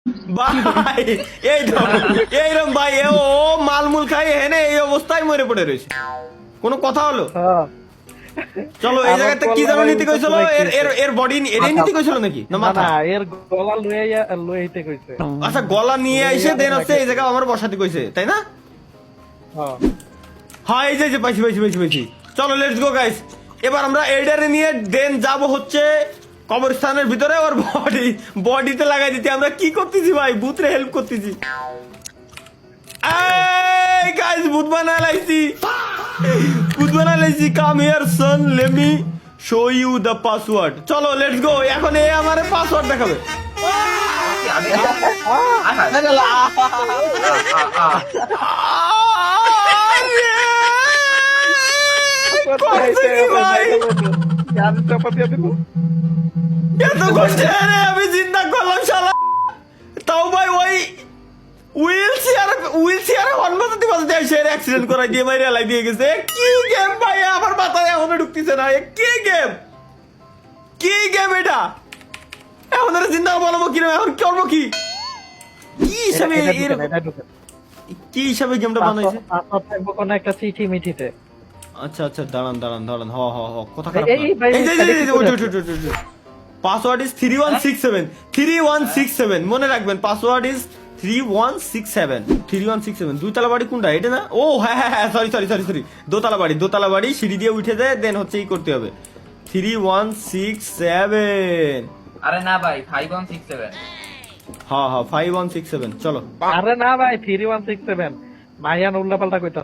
ভাই এই তো এইরকম ভাই ও মালমুল খাই হেনে এই অবস্থায় মরে পড়ে রয়েছে, কোনো কথা হলো? হ্যাঁ। চলো এই জায়গাতে কি যেন নীতি কইছিল, এর এর এর বডি এরই নীতি কইছিল নাকি না না মাথা? না, এর গলা লইতে কইছে। আচ্ছা গলা নিয়ে আইসে দেন হচ্ছে এই জায়গা আমার বসাতে কইছে তাই না? হ্যাঁ হ্যাঁ এই যে পাইছি পাইছি পাইছি পাইছি। চলো লেটস গো গাইস, এবার আমরা এইডারে নিয়ে দেন যাব হচ্ছে কবরস্থানের ভিতরে, ওর বডিতে লাগাই দিতে। আমরা কি করতেছি ভাই, ভূতরে হেল্প করতেছি। এই গাইস ভূত বানায় লাইছি, ভূত বানায় লাইছি। Come here son, let me show you the password. চলো লেটস গো, এখন এ আমারে পাসওয়ার্ড দেখাবে। করতেছি ভাই, এত কষ্টে আমি চিন্তা করলাম শালা। তাও ভাই ওই হুইল চেয়ারে হর্ন বাজাতে বাজাতে এসে অ্যাক্সিডেন্ট করাই দিয়ে মাইরে এলাই দিয়ে গেছে। কি গেম ভাই, আমার মাথায় এখনো ঢুকতেছে না। কি গেম, কি গেম এটা? এখন আর চিন্তা বলবো কি না, এখন করবো কি, কি হিসাবে কি হিসাবে গেমটা বানাইছে? কোনো একটা চিঠি মিঠিতে। আচ্ছা আচ্ছা দাঁড়ান দাঁড়ান দাঁড়ান, হ হ হ কথা পাসওয়ার্ড ইজ 3167 3167 মনে রাখবেন, পাসওয়ার্ড ইজ 3167 3167। দুইতলা বাড়ি কোনটা এটা না? ও হ্যাঁ হ্যাঁ হ্যাঁ, সরি সরি সরি সরি, দোতলা বাড়ি সিঁড়ি দিয়ে উঠে যায়, দেন হচ্ছে ই করতে হবে 3167। আরে না ভাই 5167। হ্যাঁ হ্যাঁ 5167 চলো। আরে না ভাই 3167, মাইয়ান উল্লাপাল্টা কইতা।